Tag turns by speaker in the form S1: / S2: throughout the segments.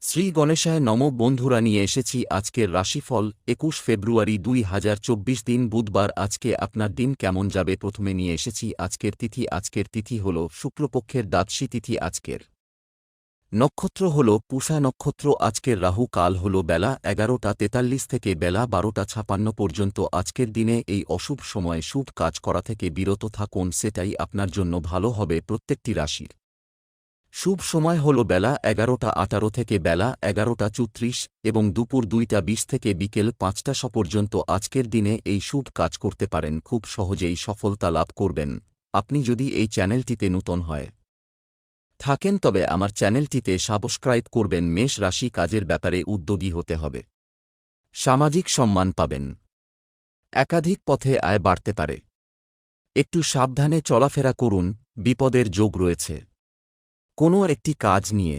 S1: শ্রী গণেশায় নম বন্ধুরা নিয়ে এসেছি আজকের রাশিফল ২১ ফেব্রুয়ারি ২০২৪ দিন বুধবার। আজকে আপনার দিন কেমন যাবে প্রথমে নিয়ে এসেছি আজকের তিথি হল শুক্লপক্ষের দ্বাদশী তিথি। আজকের নক্ষত্র হল পুষা নক্ষত্র। আজকের রাহু কাল হল বেলা ১১টা ৪৩ থেকে বেলা ১২টা ৫৬ পর্যন্ত। আজকের দিনে এই অশুভ সময়ে শুভ কাজ করা থেকে বিরত থাকুন, সেটাই আপনার জন্য ভালো হবে। প্রত্যেকটি রাশির শুভ সময় হল বেলা ১১টা ১৮ থেকে বেলা ১১টা ৩৪ এবং দুপুর ২টা ২০ থেকে বিকেল ৫টা পর্যন্ত। আজকের দিনে এই শুভ কাজ করতে পারেন, খুব সহজেই সফলতা লাভ করবেন। আপনি যদি এই চ্যানেলটিতে নূতন হয় থাকেন তবে আমার চ্যানেলটিতে সাবস্ক্রাইব করবেন। মেষ রাশি কাজের ব্যাপারে উদ্যোগী হতে হবে, সামাজিক সম্মান পাবেন, একাধিক পথে আয় বাড়তে পারে। একটু সাবধানে চলাফেরা করুন, বিপদের যোগ রয়েছে। কোনো একটি কাজ নিয়ে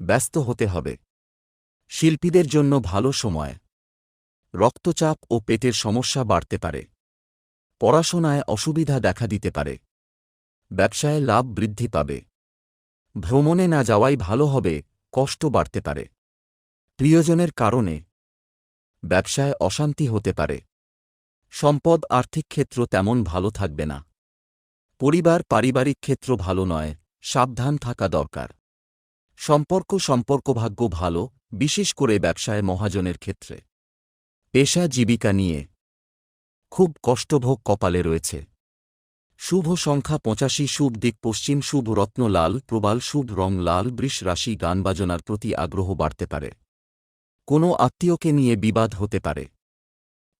S1: ব্যস্ত হতে হবে। শিল্পীদের জন্য ভালো সময়। রক্তচাপ ও পেটের সমস্যা বাড়তে পারে। পড়াশোনায় অসুবিধা দেখা দিতে পারে। ব্যবসায় লাভ বৃদ্ধি পাবে। ভ্রমণে না যাওয়াই ভালো হবে, কষ্ট বাড়তে পারে। প্রিয়জনের কারণে ব্যবসায় অশান্তি হতে পারে। সম্পদ আর্থিক ক্ষেত্র তেমন ভালো থাকবে না। পরিবার পারিবারিক ক্ষেত্র ভালো নয়, সাবধান থাকা দরকার। সম্পর্কভাগ্য ভালো, বিশেষ করে ব্যবসায় মহাজনের ক্ষেত্রে। পেশা জীবিকা নিয়ে খুব কষ্টভোগ কপালে রয়েছে। শুভ সংখ্যা ৮৫, শুভ দিক পশ্চিম, শুভ রত্ন লাল প্রবাল, শুভ রং লাল। বৃষ রাশি গান বাজনার প্রতি আগ্রহ বাড়তে পারে। কোনো আত্মীয়কে নিয়ে বিবাদ হতে পারে।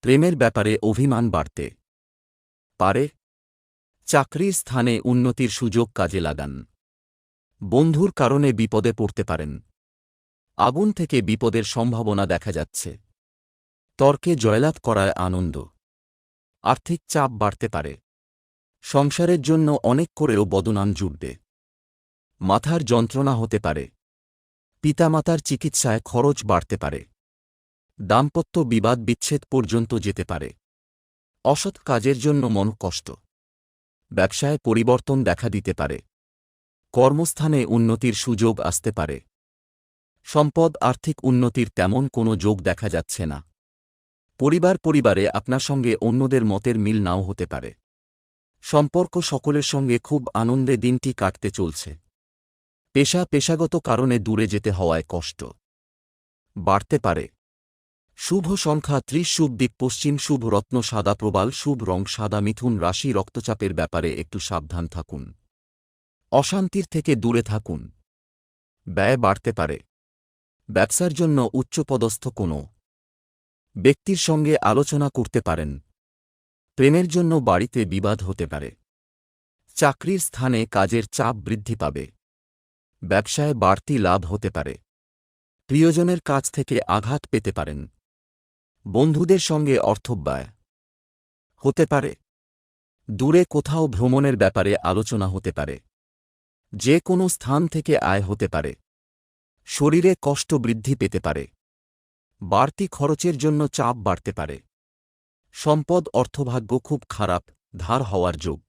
S1: প্রেমের ব্যাপারে অভিমান বাড়তে পারে। চাকরির স্থানে উন্নতির সুযোগ কাজে লাগান। বন্ধুর কারণে বিপদে পড়তে পারেন। আগুন থেকে বিপদের সম্ভাবনা দেখা যাচ্ছে। তর্কে জয়লাভ করায় আনন্দ। আর্থিক চাপ বাড়তে পারে। সংসারের জন্য অনেক করেও বদনাম জুটবে। মাথার যন্ত্রণা হতে পারে। পিতামাতার চিকিৎসায় খরচ বাড়তে পারে। দাম্পত্য বিবাদ বিচ্ছেদ পর্যন্ত যেতে পারে। অসৎ কাজের জন্য মন কষ্ট। ব্যবসায় পরিবর্তন দেখা দিতে পারে। কর্মস্থানে উন্নতির সুযোগ আসতে পারে। সম্পদ আর্থিক উন্নতির তেমন কোনো যোগ দেখা যাচ্ছে না। পরিবারে আপনার সঙ্গে অন্যদের মতের মিল নাও হতে পারে। সম্পর্ক সকলের সঙ্গে খুব আনন্দে দিনটি কাটতে চলছে। পেশাগত কারণে দূরে যেতে হওয়ায় কষ্ট বাড়তে পারে। শুভ সংখ্যা ৩০, শুভ দিক পশ্চিম, শুভ রত্ন সাদা প্রবাল, শুভ রং সাদা। মিথুন রাশি রক্তচাপের ব্যাপারে একটু সাবধান থাকুন। অশান্তির থেকে দূরে থাকুন। ব্যয় বাড়তে পারে। ব্যবসার জন্য উচ্চপদস্থ কোনো ব্যক্তির সঙ্গে আলোচনা করতে পারেন। প্রেমের জন্য বাড়িতে বিবাদ হতে পারে। চাকরির স্থানে কাজের চাপ বৃদ্ধি পাবে। ব্যবসায় বাড়তি লাভ হতে পারে। প্রিয়জনের কাছ থেকে আঘাত পেতে পারেন। বন্ধুদের সঙ্গে অর্থব্যয় হতে পারে। দূরে কোথাও ভ্রমণের ব্যাপারে আলোচনা হতে পারে। যে কোনো স্থান থেকে আয় হতে পারে। শরীরে কষ্ট বৃদ্ধি পেতে পারে। বাড়তি খরচের জন্য চাপ বাড়তে পারে। সম্পদ অর্থভাগ্য খুব খারাপ, ধার হওয়ার যোগ।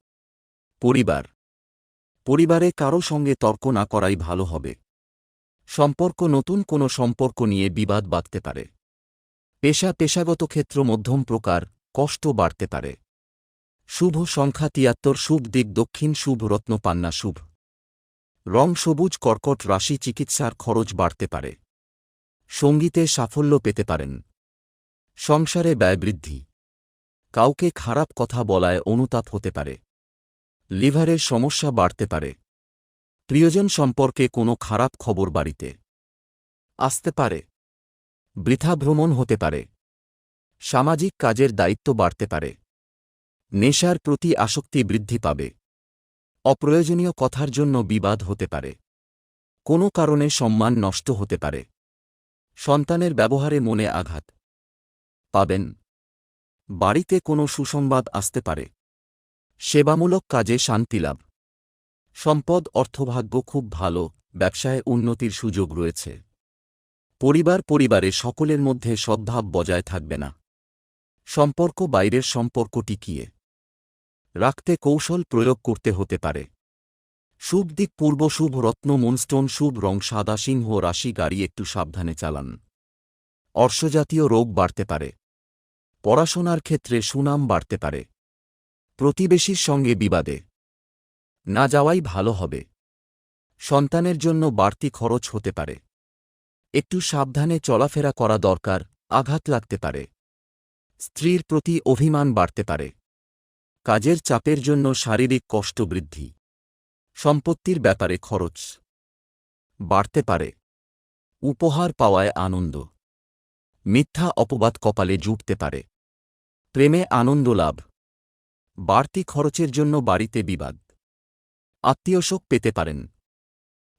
S1: পরিবারে কারো সঙ্গে তর্ক না করাই ভালো হবে। নতুন কোনো সম্পর্ক নিয়ে বিবাদ বাঁধতে পারে। পেশাগত ক্ষেত্র মধ্যম প্রকার, কষ্ট বাড়তে পারে। শুভ সংখ্যা ৭৩, শুভ দিক দক্ষিণ, শুভ রত্ন পান্না, শুভ রং সবুজ। কর্কট রাশি চিকিৎসার খরচ বাড়তে পারে। সঙ্গীতে সাফল্য পেতে পারেন। সংসারে ব্যয় বৃদ্ধি। কাউকে খারাপ কথা বলায় অনুতাপ হতে পারে। লিভারের সমস্যা বাড়তে পারে। প্রিয়জন সম্পর্কে কোনো খারাপ খবর বাড়িতে আসতে পারে। বৃথা ভ্রমণ হতে পারে। সামাজিক কাজের দায়িত্ব বাড়তে পারে। নেশার প্রতি আসক্তি বৃদ্ধি পাবে। অপ্রয়োজনীয় কথার জন্য বিবাদ হতে পারে। কোনো কারণে সম্মান নষ্ট হতে পারে। সন্তানের ব্যবহারে মনে আঘাত পাবেন। বাড়িতে কোনো সুসংবাদ আসতে পারে। সেবামূলক কাজে শান্তিলাভ। সম্পদ অর্থভাগ্য খুব ভালো, ব্যবসায় উন্নতির সুযোগ রয়েছে। পরিবারে সকলের মধ্যে সদ্ভাব বজায় থাকবে না। বাইরের সম্পর্ক টিকিয়ে রাখতে কৌশল প্রয়োগ করতে হতে পারে। শুভ দিক পূর্ব, শুভ রত্ন মুনস্টোন, শুভ রং সাদা। সিংহ রাশি, গাড়ি একটু সাবধানে চালান। অর্শজাতীয় রোগ বাড়তে পারে। পড়াশোনার ক্ষেত্রে সুনাম বাড়তে পারে। প্রতিবেশীর সঙ্গে বিবাদে না যাওয়াই ভালো হবে। সন্তানের জন্য বাড়তি খরচ হতে পারে। একটু সাবধানে চলাফেরা করা দরকার, আঘাত লাগতে পারে। স্ত্রীর প্রতি অভিমান বাড়তে পারে। কাজের চাপের জন্য শারীরিক কষ্ট বৃদ্ধি। সম্পত্তির ব্যাপারে খরচ বাড়তে পারে। উপহার পাওয়ায় আনন্দ। মিথ্যা অপবাদ কপালে জুটতে পারে। প্রেমে আনন্দ লাভ। বাড়তি খরচের জন্য বাড়িতে বিবাদ। আত্মীয়শোক পেতে পারেন।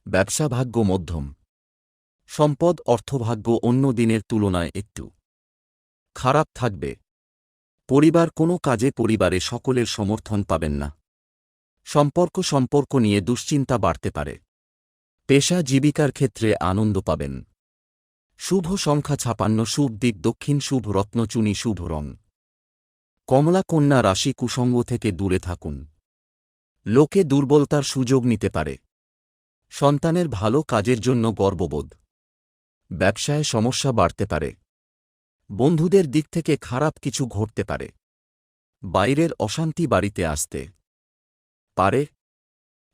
S1: ব্যবসা ভাগ্য মধ্যম। সম্পদ অর্থভাগ্য অন্য দিনের তুলনায় একটু খারাপ থাকবে। পরিবার কোনো কাজে পরিবারে সকলের সমর্থন পাবেন না। সম্পর্ক নিয়ে দুশ্চিন্তা বাড়তে পারে। পেশা জীবিকার ক্ষেত্রে আনন্দ পাবেন। শুভ সংখ্যা 56, শুভ দিক দক্ষিণ, শুভ রত্নচুনি, শুভ রং কমলা। কন্যা রাশি, কুসঙ্গ থেকে দূরে থাকুন। লোকে দুর্বলতার সুযোগ নিতে পারে। সন্তানের ভালো কাজের জন্য গর্ববোধ। ব্যবসায় সমস্যা বাড়তে পারে। বন্ধুদের দিক থেকে খারাপ কিছু ঘটতে পারে। বাইরের অশান্তি বাড়িতে আসতে পারে।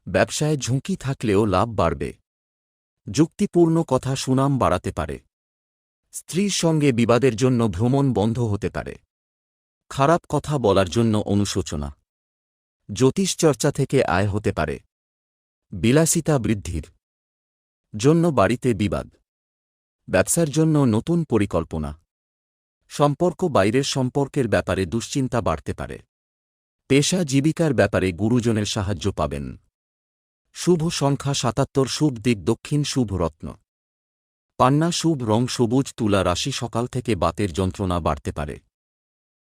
S1: ব্যবসায় ঝুঁকি থাকলেও লাভ বাড়বে। যুক্তিপূর্ণ কথা সুনাম বাড়াতে পারে। স্ত্রীর সঙ্গে বিবাদের জন্য ভ্রমণ বন্ধ হতে পারে। খারাপ কথা বলার জন্য অনুশোচনা। জ্যোতিষচর্চা থেকে আয় হতে পারে। বিলাসিতা বৃদ্ধির জন্য বাড়িতে বিবাদ। ব্যবসার জন্য নতুন পরিকল্পনা। সম্পর্ক বাইরের সম্পর্কের ব্যাপারে দুশ্চিন্তা বাড়তে পারে। পেশা জীবিকার ব্যাপারে গুরুজনের সাহায্য পাবেন। শুভ সংখ্যা 77, শুভ দিক দক্ষিণ, শুভ রত্ন পান্না, শুভ রং সবুজ। তুলা রাশি, সকাল থেকে বাতের যন্ত্রণা বাড়তে পারে।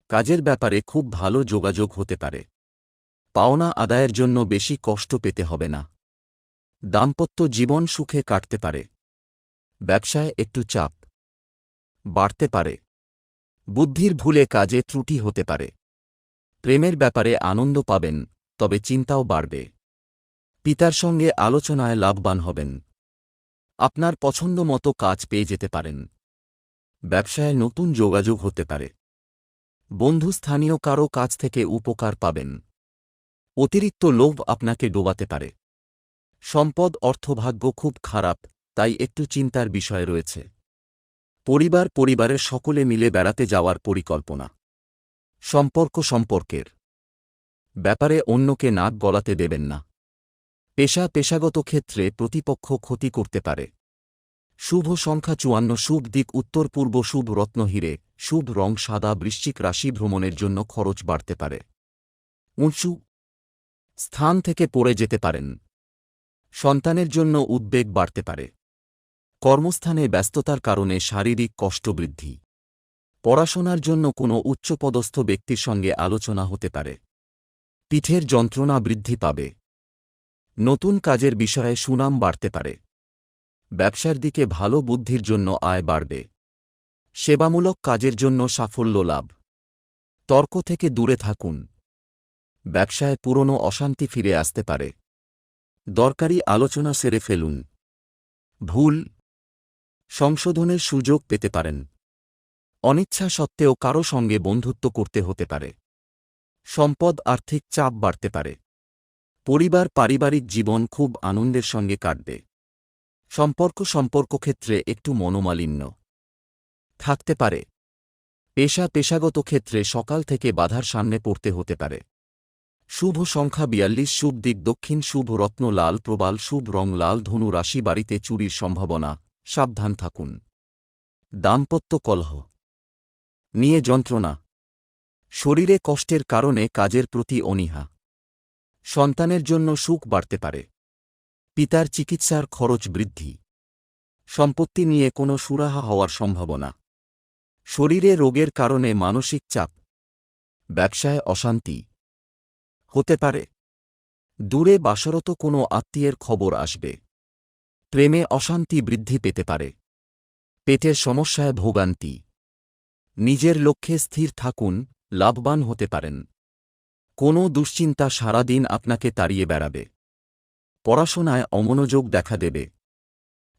S1: কাজের ব্যাপারে খুব ভালো যোগাযোগ হতে পারে। পাওনা আদায়ের জন্য বেশি কষ্ট পেতে হবে না। দাম্পত্য জীবন সুখে কাটতে পারে। ব্যবসায় একটু চাপ বাড়তে পারে। বুদ্ধির ভুলে কাজে ত্রুটি হতে পারে। প্রেমের ব্যাপারে আনন্দ পাবেন, তবে চিন্তাও বাড়বে। পিতার সঙ্গে আলোচনায় লাভবান হবেন। আপনার পছন্দ মতো কাজ পেয়ে যেতে পারেন। ব্যবসায় নতুন যোগাযোগ হতে পারে। বন্ধু স্থানীয় কারো কাছ থেকে উপকার পাবেন। অতিরিক্ত লোভ আপনাকে ডোবাতে পারে। অর্থভাগ্য খুব খারাপ, তাই একটু চিন্তার বিষয় রয়েছে। পরিবারের সকলে মিলে বেড়াতে যাওয়ার পরিকল্পনা। সম্পর্কের ব্যাপারে অন্যকে নাক গলাতে দেবেন না। পেশাগত ক্ষেত্রে প্রতিপক্ষ ক্ষতি করতে পারে। শুভ সংখ্যা 54, শুভ দিক উত্তর পূর্ব, শুভ রত্ন হীরে, শুভ রং সাদা। বৃশ্চিক রাশি, ভ্রমণের জন্য খরচ বাড়তে পারে। উঁচু স্থান থেকে পড়ে যেতে পারেন। সন্তানের জন্য উদ্বেগ বাড়তে পারে। কর্মস্থানে ব্যস্ততার কারণে শারীরিক কষ্ট বৃদ্ধি। পড়াশোনার জন্য কোনো উচ্চপদস্থ ব্যক্তির সঙ্গে আলোচনা হতে পারে। পিঠের যন্ত্রণা বৃদ্ধি পাবে। নতুন কাজের বিষয়ে সুনাম বাড়তে পারে। ব্যবসার দিকে ভালো বুদ্ধির জন্য আয় বাড়বে। সেবামূলক কাজের জন্য সাফল্য লাভ। তর্ক থেকে দূরে থাকুন। ব্যবসায় পুরনো অশান্তি ফিরে আসতে পারে। দরকারি আলোচনা সেরে ফেলুন। ভুল সংশোধনের সুযোগ পেতে পারেন। অনিচ্ছা সত্ত্বেও কারো সঙ্গে বন্ধুত্ব করতে হতে পারে। আর্থিক চাপ বাড়তে পারে। পারিবারিক জীবন খুব আনন্দের সঙ্গে কাটবে। সম্পর্কক্ষেত্রে একটু মনোমালিন্য থাকতে পারে। পেশাগত ক্ষেত্রে সকাল থেকে বাধার সামনে পড়তে হতে পারে। শুভ সংখ্যা 42, শুভ দিক দক্ষিণ, শুভ রত্ন লাল প্রবাল, শুভ রং লাল। ধনু রাশি, বাড়িতে চুরির সম্ভাবনা, সাবধান থাকুন। দাম্পত্য কলহ নিয়ে যন্ত্রণা। শরীরে কষ্টের কারণে কাজের প্রতি অনীহা। সন্তানের জন্য সুখ বাড়তে পারে। পিতার চিকিৎসার খরচ বৃদ্ধি। সম্পত্তি নিয়ে কোনো সুরাহা হওয়ার সম্ভাবনা। শরীরে রোগের কারণে মানসিক চাপ। ব্যবসায় অশান্তি হতে পারে। দূরে বাসরত কোনো আত্মীয়ের খবর আসবে। প্রেমে অশান্তি বৃদ্ধি পেতে পারে। পেটের সমস্যায় ভোগান্তি। নিজের লক্ষ্যে স্থির থাকুন, লাভবান হতে পারেন। কোনো দুশ্চিন্তা সারাদিন আপনাকে তাড়িয়ে বেড়াবে। পড়াশোনায় অমনোযোগ দেখা দেবে।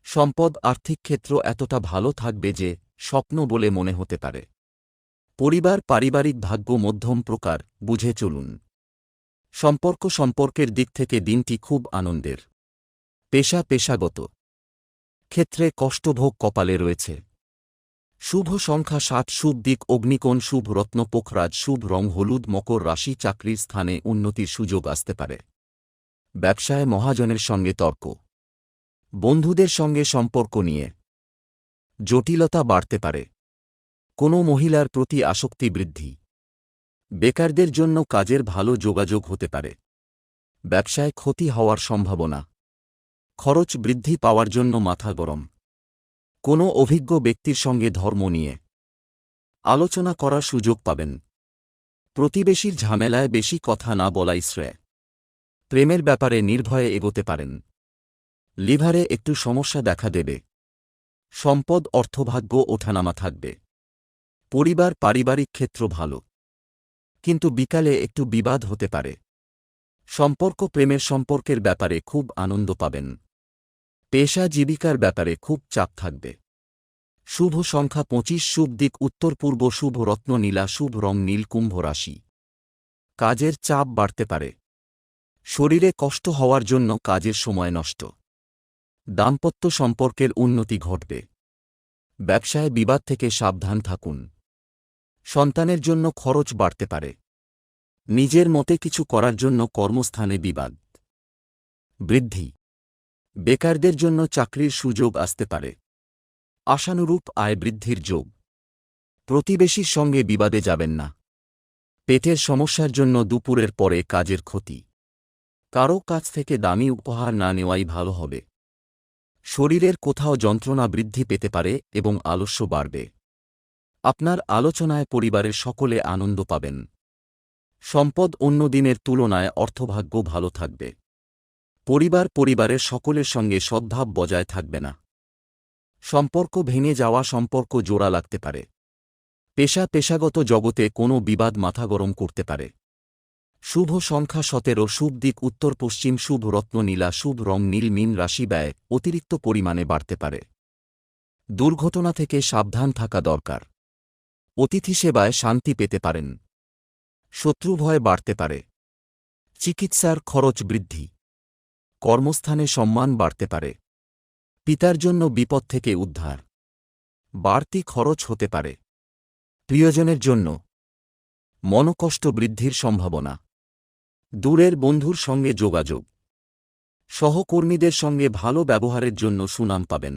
S1: সম্পদ আর্থিক ক্ষেত্র এতটা ভালো থাকবে যে স্বপ্ন বলে মনে হতে পারে। পরিবার পারিবারিক ভাগ্য মধ্যম প্রকার, বুঝে চলুন। সম্পর্কের দিক থেকে দিনটি খুব আনন্দের। পেশাগত ক্ষেত্রে কষ্টভোগ কপালে রয়েছে। শুভ সংখ্যা 7, শুভ দিক অগ্নিকোণ, শুভ রত্ন পোখরাজ, শুভ রং হলুদ, মকর রাশি। চাকরির স্থানে উন্নতির সুযোগ আসতে পারে। ব্যবসায় মহাজনের সঙ্গে তর্ক। বন্ধুদের সঙ্গে সম্পর্ক নিয়ে জটিলতা বাড়তে পারে। কোনো মহিলার প্রতি আসক্তি বৃদ্ধি। বেকারদের জন্য কাজের ভালো যোগাযোগ হতে পারে। ব্যবসায় ক্ষতি হওয়ার সম্ভাবনা। খরচ বৃদ্ধি পাওয়ার জন্য মাথা গরম। কোনো অভিজ্ঞ ব্যক্তির সঙ্গে ধর্ম নিয়ে আলোচনা করার সুযোগ পাবেন। প্রতিবেশীর ঝামেলায় বেশি কথা না বলাই শ্রেয়। প্রেমের ব্যাপারে নির্ভয়ে এগোতে পারেন। লিভারে একটু সমস্যা দেখা দেবে। সম্পদ অর্থভাগ্য ওঠানামা থাকবে। পরিবার পারিবারিক ক্ষেত্র ভালো, কিন্তু বিকালে একটু বিবাদ হতে পারে। প্রেমের সম্পর্কের ব্যাপারে খুব আনন্দ পাবেন। পেশা জীবিকার ব্যাপারে খুব চাপ থাকবে। শুভ সংখ্যা 25, শুভ দিক উত্তর পূর্ব, শুভ রত্ন নীলা, শুভ রং নীল। কুম্ভ রাশি। কাজের চাপ বাড়তে পারে। শরীরে কষ্ট হওয়ার জন্য কাজের সময় নষ্ট। দাম্পত্য সম্পর্কের উন্নতি ঘটবে। ব্যবসায় বিবাদ থেকে সাবধান থাকুন। সন্তানের জন্য খরচ বাড়তে পারে। নিজের মতে কিছু করার জন্য কর্মস্থানে বিবাদ বৃদ্ধি। বেকারদের জন্য চাকরির সুযোগ আসতে পারে। আশানুরূপ আয় বৃদ্ধির যোগ। প্রতিবেশীর সঙ্গে বিবাদে যাবেন না। পেটের সমস্যার জন্য দুপুরের পরে কাজের ক্ষতি। কারও কাছ থেকে দামি উপহার না নেওয়াই ভালো হবে। শরীরের কোথাও যন্ত্রণা বৃদ্ধি পেতে পারে এবং আলস্য বাড়বে। আপনার আলোচনায় পরিবারের সকলে আনন্দ পাবেন। সম্পদ অন্য দিনের তুলনায় অর্থভাগ্য ভালো থাকবে। পরিবারের সকলের সঙ্গে সদ্ভাব বজায় থাকবে না। সম্পর্ক ভেঙে যাওয়া সম্পর্ক জোড়া লাগতে পারে। পেশাগত জগতে কোনো বিবাদ মাথা গরম করতে পারে। শুভ সংখ্যা 17, শুভ দিক উত্তর পশ্চিম, শুভ রত্ন নীলা, শুভ রং নীল। মীন রাশি। ব্যয় অতিরিক্ত পরিমাণে বাড়তে পারে। দুর্ঘটনা থেকে সাবধান থাকা দরকার। অতিথি সেবায় শান্তি পেতে পারেন। শত্রু ভয় বাড়তে পারে। চিকিৎসার খরচ বৃদ্ধি। কর্মস্থানে সম্মান বাড়তে পারে। পিতার জন্য বিপদ থেকে উদ্ধার। বাড়তি খরচ হতে পারে। প্রিয়জনের জন্য মনকষ্ট বৃদ্ধির সম্ভাবনা। দূরের বন্ধুর সঙ্গে যোগাযোগ। সহকর্মীদের সঙ্গে ভালো ব্যবহারের জন্য সুনাম পাবেন।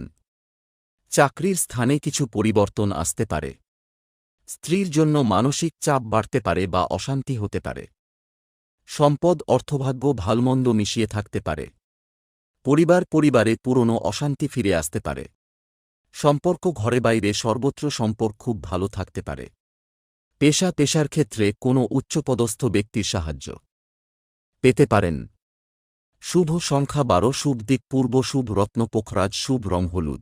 S1: চাকরির স্থানে কিছু পরিবর্তন আসতে পারে। স্ত্রীর জন্য মানসিক চাপ বাড়তে পারে বা অশান্তি হতে পারে। সম্পদ অর্থভাগ্য ভালমন্দ মিশিয়ে থাকতে পারে। পরিবারে পুরনো অশান্তি ফিরে আসতে পারে। সম্পর্ক ঘরে বাইরে সর্বত্র সম্পর্ক খুব ভালো থাকতে পারে। পেশার ক্ষেত্রে কোনো উচ্চপদস্থ ব্যক্তির সাহায্য পেতে পারেন। শুভ সংখ্যা 12, শুভ দিক পূর্ব, শুভ রত্ন পোখরাজ, শুভ রং হলুদ।